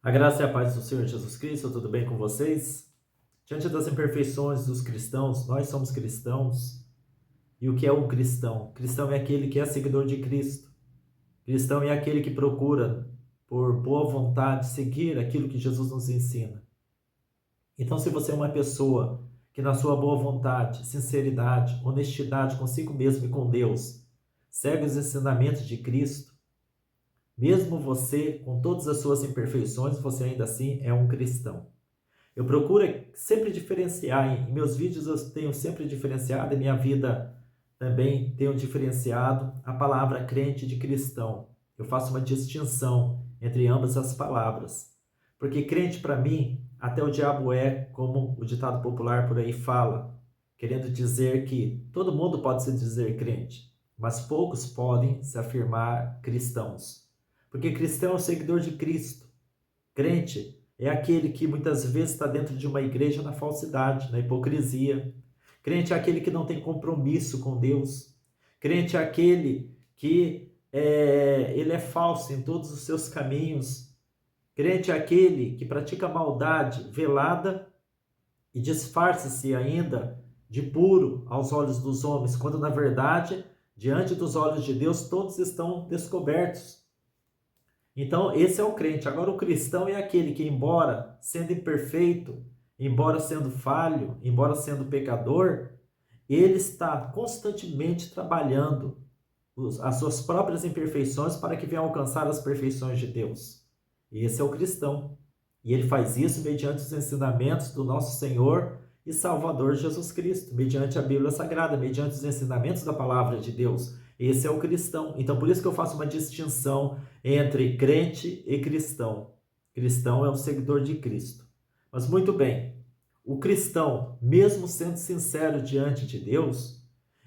A graça e a paz do Senhor Jesus Cristo, tudo bem com vocês? Diante das imperfeições dos cristãos, nós somos cristãos. E o que é um cristão? Cristão é aquele que é seguidor de Cristo. Cristão é aquele que procura, por boa vontade, seguir aquilo que Jesus nos ensina. Então, se você é uma pessoa que na sua boa vontade, sinceridade, honestidade consigo mesmo e com Deus, segue os ensinamentos de Cristo, mesmo você, com todas as suas imperfeições, você ainda assim é um cristão. Eu procuro sempre diferenciar, em meus vídeos eu tenho sempre diferenciado, em minha vida também tenho diferenciado a palavra crente de cristão. Eu faço uma distinção entre ambas as palavras. Porque crente para mim, até o diabo é, como o ditado popular por aí fala, querendo dizer que todo mundo pode se dizer crente, mas poucos podem se afirmar cristãos. Porque cristão é o seguidor de Cristo. Crente é aquele que muitas vezes está dentro de uma igreja na falsidade, na hipocrisia. Crente é aquele que não tem compromisso com Deus. Crente é aquele que ele é falso em todos os seus caminhos. Crente é aquele que pratica maldade velada e disfarça-se ainda de puro aos olhos dos homens, quando na verdade, diante dos olhos de Deus, todos estão descobertos. Então, esse é o crente. Agora, o cristão é aquele que, embora sendo imperfeito, embora sendo falho, embora sendo pecador, ele está constantemente trabalhando as suas próprias imperfeições para que venha alcançar as perfeições de Deus. Esse é o cristão. E ele faz isso mediante os ensinamentos do nosso Senhor e Salvador Jesus Cristo, mediante a Bíblia Sagrada, mediante os ensinamentos da palavra de Deus. Esse é o cristão. Então, por isso que eu faço uma distinção entre crente e cristão. Cristão é o seguidor de Cristo. Mas muito bem, o cristão, mesmo sendo sincero diante de Deus,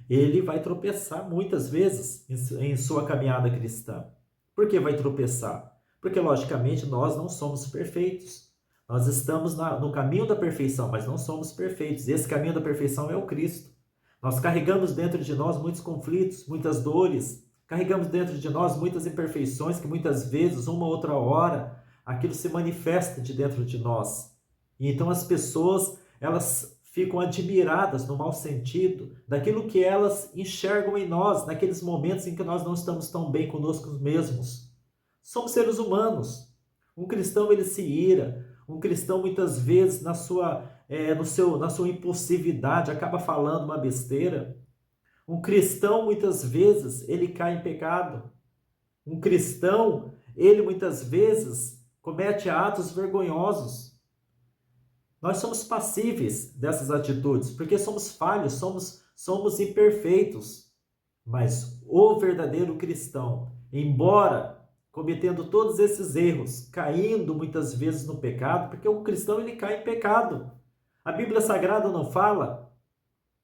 ele vai tropeçar muitas vezes em sua caminhada cristã. Por que vai tropeçar? Porque, logicamente, nós não somos perfeitos. Nós estamos no caminho da perfeição, mas não somos perfeitos. Esse caminho da perfeição é o Cristo. Nós carregamos dentro de nós muitos conflitos, muitas dores, carregamos dentro de nós muitas imperfeições que muitas vezes, uma ou outra hora, aquilo se manifesta de dentro de nós. E então as pessoas, elas ficam admiradas no mau sentido daquilo que elas enxergam em nós, naqueles momentos em que nós não estamos tão bem conosco mesmos. Somos seres humanos. Um cristão, ele se ira. Um cristão, muitas vezes, na sua impulsividade, acaba falando uma besteira. Um cristão, muitas vezes, ele cai em pecado. Um cristão, ele muitas vezes comete atos vergonhosos. Nós somos passíveis dessas atitudes, porque somos falhos, somos imperfeitos. Mas o verdadeiro cristão, embora cometendo todos esses erros, caindo muitas vezes no pecado, porque o cristão ele cai em pecado. A Bíblia Sagrada não fala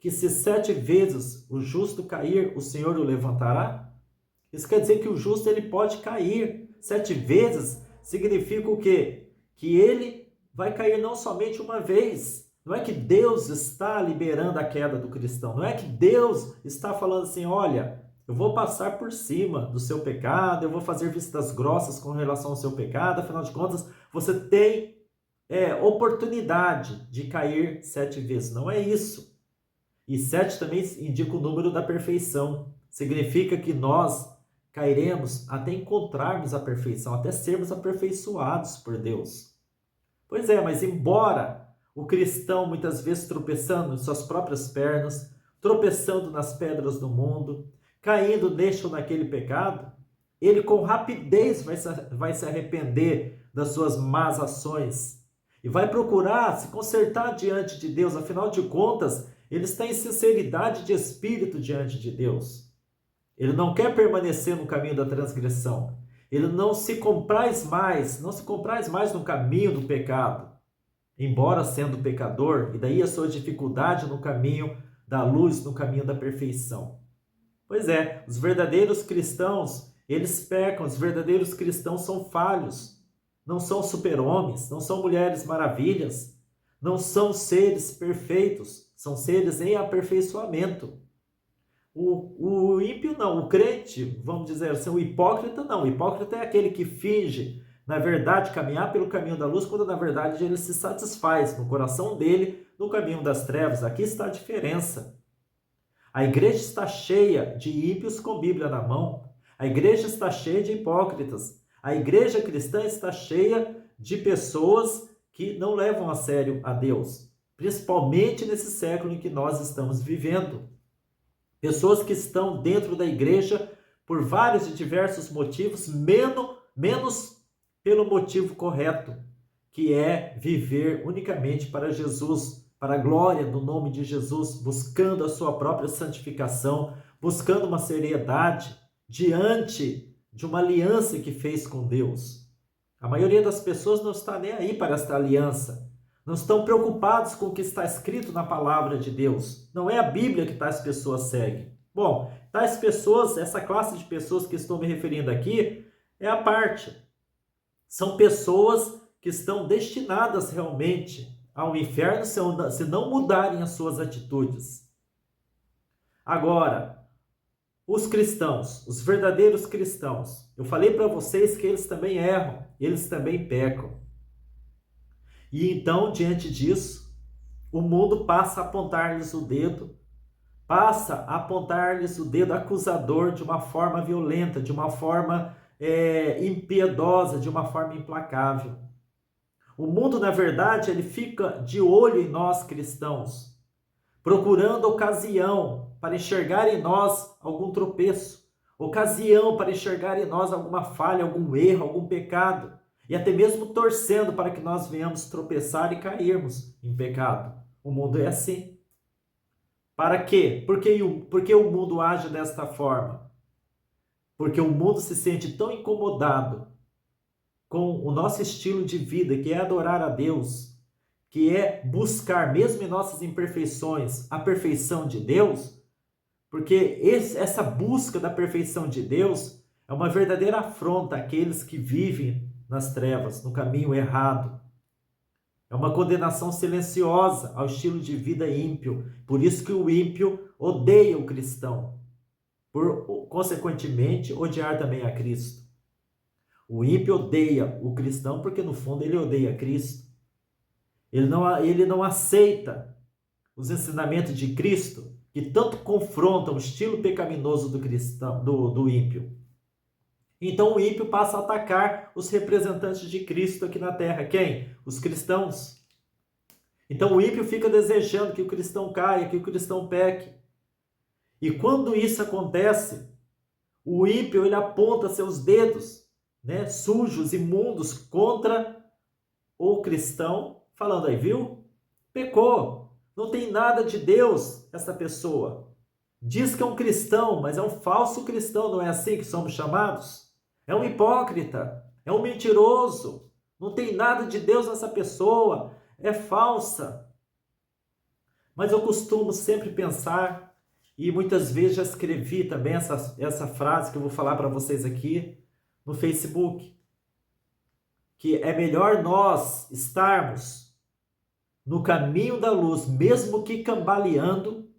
que se 7 vezes o justo cair, o Senhor o levantará? Isso quer dizer que o justo ele pode cair 7 vezes, significa o quê? Que ele vai cair não somente uma vez. Não é que Deus está liberando a queda do cristão, não é que Deus está falando assim, olha, eu vou passar por cima do seu pecado, eu vou fazer vistas grossas com relação ao seu pecado, afinal de contas, você tem oportunidade de cair 7 vezes. Não é isso. E 7 também indica o número da perfeição. Significa que nós cairemos até encontrarmos a perfeição, até sermos aperfeiçoados por Deus. Pois é, mas embora o cristão muitas vezes tropeçando em suas próprias pernas, tropeçando nas pedras do mundo, caindo neste ou naquele pecado, ele com rapidez vai se arrepender das suas más ações e vai procurar se consertar diante de Deus. Afinal de contas, ele está em sinceridade de espírito diante de Deus. Ele não quer permanecer no caminho da transgressão. Ele não se compraz mais no caminho do pecado, embora sendo pecador, e daí a sua dificuldade no caminho da luz, no caminho da perfeição. Pois é, os verdadeiros cristãos, eles pecam, os verdadeiros cristãos são falhos, não são super-homens, não são mulheres maravilhas, não são seres perfeitos, são seres em aperfeiçoamento. O ímpio não, o crente, vamos dizer assim, o hipócrita não. O hipócrita é aquele que finge na verdade, caminhar pelo caminho da luz, quando na verdade ele se satisfaz no coração dele no caminho das trevas. Aqui está a diferença. A igreja está cheia de ímpios com Bíblia na mão. A igreja está cheia de hipócritas. A igreja cristã está cheia de pessoas que não levam a sério a Deus, principalmente nesse século em que nós estamos vivendo. Pessoas que estão dentro da igreja por vários e diversos motivos, menos pelo motivo correto, que é viver unicamente para Jesus, para a glória do nome de Jesus, buscando a sua própria santificação, buscando uma seriedade diante de uma aliança que fez com Deus. A maioria das pessoas não está nem aí para esta aliança, não estão preocupados com o que está escrito na palavra de Deus. Não é a Bíblia que tais pessoas seguem. Bom, tais pessoas, essa classe de pessoas que estou me referindo aqui, é a parte. São pessoas que estão destinadas realmente ao inferno se não mudarem as suas atitudes. Agora, os cristãos, os verdadeiros cristãos, eu falei para vocês que eles também erram, eles também pecam. E então, diante disso, o mundo passa a apontar-lhes o dedo, passa a apontar-lhes o dedo acusador de uma forma violenta, de uma forma impiedosa, de uma forma implacável. O mundo, na verdade, ele fica de olho em nós cristãos, procurando ocasião para enxergar em nós algum tropeço, ocasião para enxergar em nós alguma falha, algum erro, algum pecado, e até mesmo torcendo para que nós venhamos tropeçar e cairmos em pecado. O mundo é assim. Para quê? Por que o mundo age desta forma? Porque o mundo se sente tão incomodado com o nosso estilo de vida, que é adorar a Deus, que é buscar, mesmo em nossas imperfeições, a perfeição de Deus, porque essa busca da perfeição de Deus é uma verdadeira afronta àqueles que vivem nas trevas, no caminho errado. É uma condenação silenciosa ao estilo de vida ímpio. Por isso que o ímpio odeia o cristão. Por, consequentemente, odiar também a Cristo. O ímpio odeia o cristão porque, no fundo, ele odeia Cristo. Ele não aceita os ensinamentos de Cristo, que tanto confrontam o estilo pecaminoso do cristão, do ímpio. Então o ímpio passa a atacar os representantes de Cristo aqui na terra. Quem? Os cristãos. Então o ímpio fica desejando que o cristão caia, que o cristão peque. E quando isso acontece, o ímpio ele aponta seus dedos, sujos, imundos, contra o cristão, falando aí, viu? Pecou. Não tem nada de Deus essa pessoa. Diz que é um cristão, mas é um falso cristão, não é assim que somos chamados? É um hipócrita, é um mentiroso, não tem nada de Deus nessa pessoa, é falsa. Mas eu costumo sempre pensar, e muitas vezes já escrevi também essa frase que eu vou falar para vocês aqui no Facebook, que é melhor nós estarmos no caminho da luz, mesmo que cambaleando,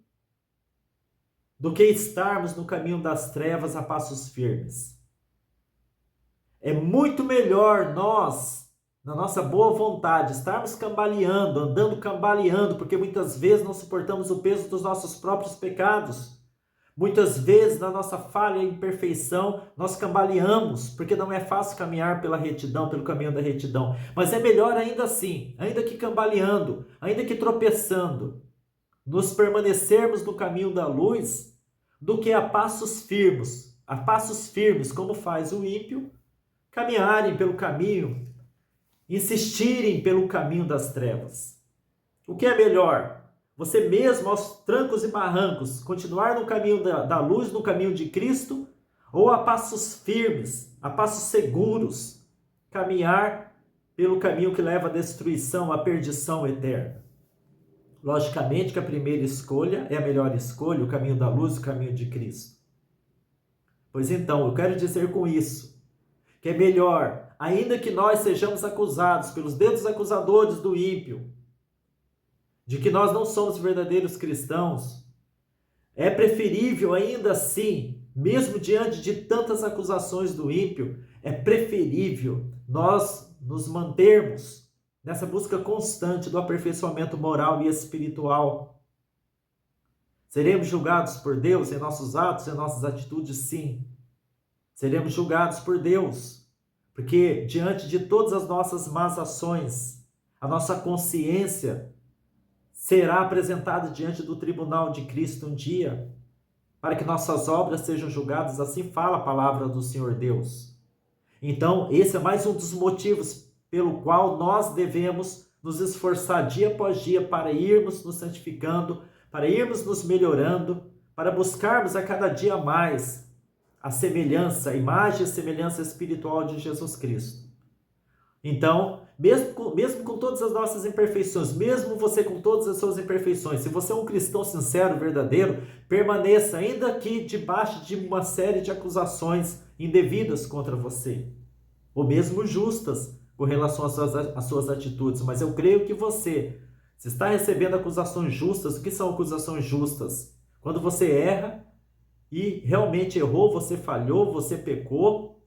do que estarmos no caminho das trevas a passos firmes. É muito melhor nós, na nossa boa vontade, estarmos cambaleando, andando cambaleando, porque muitas vezes não suportamos o peso dos nossos próprios pecados. Muitas vezes, na nossa falha e imperfeição, nós cambaleamos, porque não é fácil caminhar pela retidão, pelo caminho da retidão. Mas é melhor ainda assim, ainda que cambaleando, ainda que tropeçando, nos permanecermos no caminho da luz, do que a passos firmes, como faz o ímpio, caminharem pelo caminho, insistirem pelo caminho das trevas. O que é melhor? Você mesmo, aos trancos e barrancos, continuar no caminho da luz, no caminho de Cristo, ou a passos firmes, a passos seguros, caminhar pelo caminho que leva à destruição, à perdição eterna? Logicamente que a primeira escolha é a melhor escolha, o caminho da luz, o caminho de Cristo. Pois então, eu quero dizer com isso, que é melhor, ainda que nós sejamos acusados pelos dedos acusadores do ímpio, de que nós não somos verdadeiros cristãos, é preferível ainda assim, mesmo diante de tantas acusações do ímpio, é preferível nós nos mantermos nessa busca constante do aperfeiçoamento moral e espiritual. Seremos julgados por Deus em nossos atos, em nossas atitudes? Sim. Seremos julgados por Deus, porque diante de todas as nossas más ações, a nossa consciência será apresentada diante do tribunal de Cristo um dia, para que nossas obras sejam julgadas, assim fala a palavra do Senhor Deus. Então, esse é mais um dos motivos pelo qual nós devemos nos esforçar dia após dia para irmos nos santificando, para irmos nos melhorando, para buscarmos a cada dia mais a semelhança, a imagem e semelhança espiritual de Jesus Cristo. Então, mesmo com todas as nossas imperfeições, mesmo você com todas as suas imperfeições, se você é um cristão sincero, verdadeiro, permaneça ainda aqui debaixo de uma série de acusações indevidas contra você, ou mesmo justas com relação às suas atitudes. Mas eu creio que você, se está recebendo acusações justas, o que são acusações justas? Quando você erra e realmente errou, você falhou, você pecou,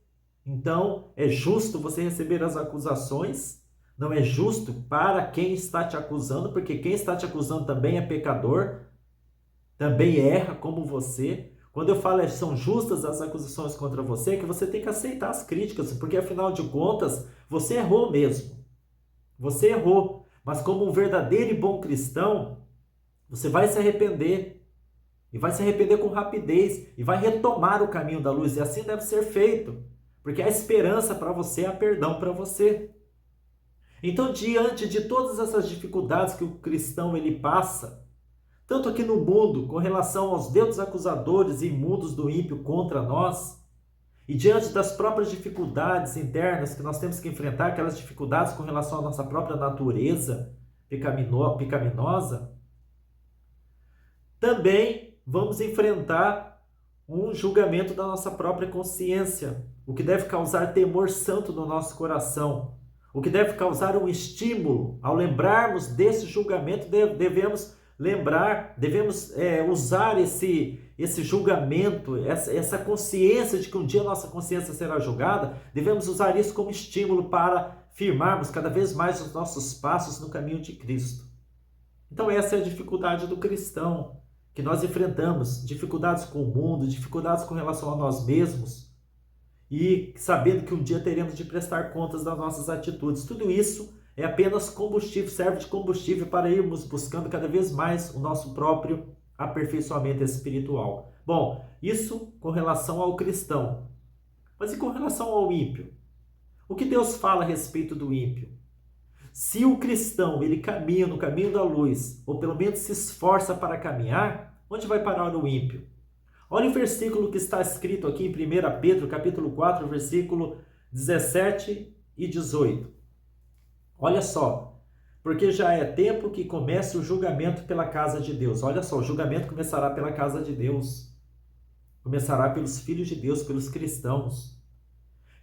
então é justo você receber as acusações. Não é justo para quem está te acusando, porque quem está te acusando também é pecador, também erra como você. Quando eu falo que são justas as acusações contra você, é que você tem que aceitar as críticas, porque afinal de contas, você errou mesmo. Você errou, mas como um verdadeiro e bom cristão, você vai se arrepender, e vai se arrepender com rapidez, e vai retomar o caminho da luz, e assim deve ser feito, porque há esperança para você, há perdão para você. Então, diante de todas essas dificuldades que o cristão ele passa, tanto aqui no mundo, com relação aos dedos acusadores e imundos do ímpio contra nós, e diante das próprias dificuldades internas que nós temos que enfrentar, aquelas dificuldades com relação à nossa própria natureza pecaminosa, também vamos enfrentar um julgamento da nossa própria consciência, o que deve causar temor santo no nosso coração, o que deve causar um estímulo. Ao lembrarmos desse julgamento, devemos usar esse julgamento, essa consciência de que um dia a nossa consciência será julgada, devemos usar isso como estímulo para firmarmos cada vez mais os nossos passos no caminho de Cristo. Então essa é a dificuldade do cristão, que nós enfrentamos, dificuldades com o mundo, dificuldades com relação a nós mesmos, e sabendo que um dia teremos de prestar contas das nossas atitudes. Tudo isso é apenas combustível, serve de combustível para irmos buscando cada vez mais o nosso próprio aperfeiçoamento espiritual. Bom, isso com relação ao cristão. Mas e com relação ao ímpio? O que Deus fala a respeito do ímpio? Se o cristão ele caminha no caminho da luz, ou pelo menos se esforça para caminhar, onde vai parar o ímpio? Olha o versículo que está escrito aqui em 1 Pedro, capítulo 4, versículo 17 e 18. Olha só, porque já é tempo que comece o julgamento pela casa de Deus. Olha só, o julgamento começará pela casa de Deus. Começará pelos filhos de Deus, pelos cristãos.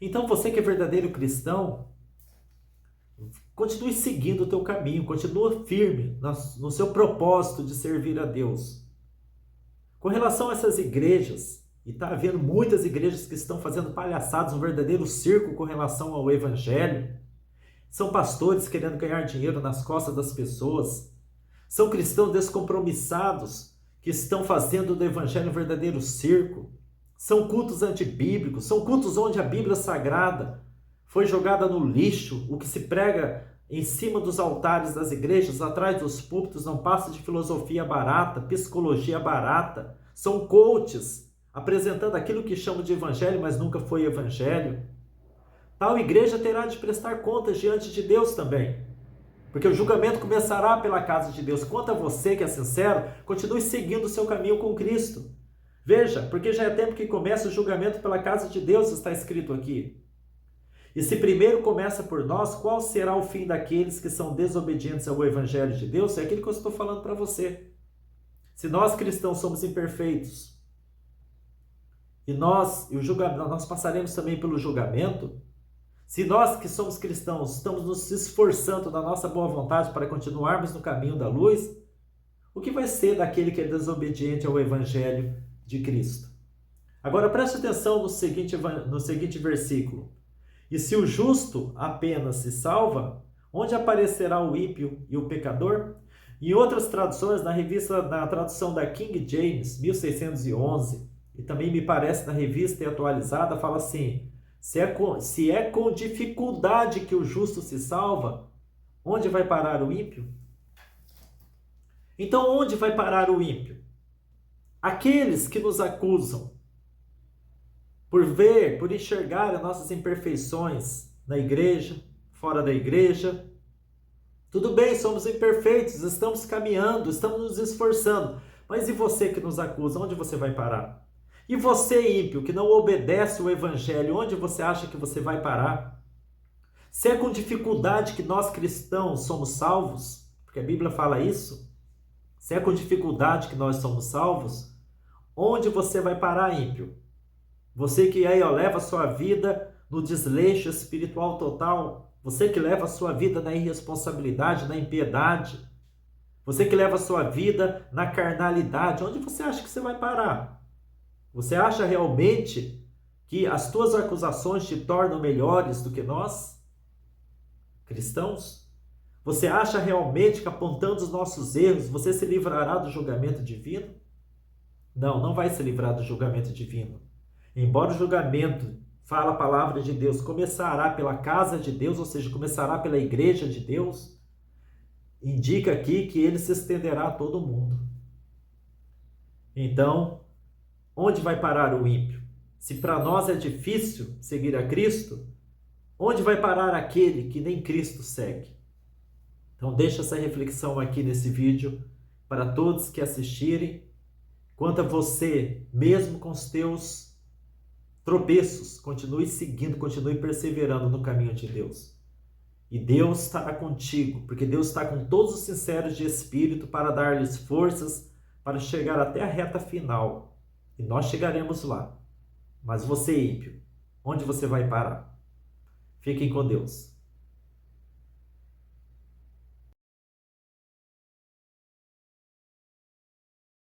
Então você que é verdadeiro cristão, continue seguindo o teu caminho, continue firme no seu propósito de servir a Deus. Com relação a essas igrejas, e está havendo muitas igrejas que estão fazendo palhaçadas, um verdadeiro circo com relação ao evangelho. São pastores querendo ganhar dinheiro nas costas das pessoas. São cristãos descompromissados que estão fazendo do evangelho um verdadeiro circo. São cultos antibíblicos, são cultos onde a Bíblia Sagrada foi jogada no lixo. O que se prega em cima dos altares das igrejas, atrás dos púlpitos, não passa de filosofia barata, psicologia barata. São coaches apresentando aquilo que chamam de evangelho, mas nunca foi evangelho. Tal igreja terá de prestar contas diante de Deus também, porque o julgamento começará pela casa de Deus. Quanto a você que é sincero, continue seguindo o seu caminho com Cristo. Veja, porque já é tempo que começa o julgamento pela casa de Deus, está escrito aqui. E se primeiro começa por nós, qual será o fim daqueles que são desobedientes ao evangelho de Deus? É aquilo que eu estou falando para você. Se nós cristãos somos imperfeitos, e nós passaremos também pelo julgamento, se nós que somos cristãos estamos nos esforçando na nossa boa vontade para continuarmos no caminho da luz, o que vai ser daquele que é desobediente ao evangelho de Cristo? Agora preste atenção no seguinte versículo. E se o justo apenas se salva, onde aparecerá o ímpio e o pecador? Em outras traduções, na tradução da King James, 1611, e também me parece na Revista Atualizada, fala assim: se é com dificuldade que o justo se salva, onde vai parar o ímpio? Então, onde vai parar o ímpio? Aqueles que nos acusam por enxergar as nossas imperfeições na igreja, fora da igreja. Tudo bem, somos imperfeitos, estamos caminhando, estamos nos esforçando. Mas e você que nos acusa, onde você vai parar? E você, ímpio, que não obedece o evangelho, onde você acha que você vai parar? Se é com dificuldade que nós cristãos somos salvos, porque a Bíblia fala isso, se é com dificuldade que nós somos salvos, onde você vai parar, ímpio? Você que aí, leva a sua vida no desleixo espiritual total, você que leva a sua vida na irresponsabilidade, na impiedade, você que leva a sua vida na carnalidade, onde você acha que você vai parar? Você acha realmente que as tuas acusações te tornam melhores do que nós, cristãos? Você acha realmente que apontando os nossos erros, você se livrará do julgamento divino? Não, não vai se livrar do julgamento divino. Embora o julgamento, fala a palavra de Deus, começará pela casa de Deus, ou seja, começará pela igreja de Deus, indica aqui que ele se estenderá a todo mundo. Então, onde vai parar o ímpio? Se para nós é difícil seguir a Cristo, onde vai parar aquele que nem Cristo segue? Então, deixa essa reflexão aqui nesse vídeo para todos que assistirem. Quanto a você, mesmo com os teus tropeços, continue seguindo, continue perseverando no caminho de Deus. E Deus estará contigo, porque Deus está com todos os sinceros de espírito para dar-lhes forças para chegar até a reta final. E nós chegaremos lá. Mas você, ímpio, onde você vai parar? Fiquem com Deus.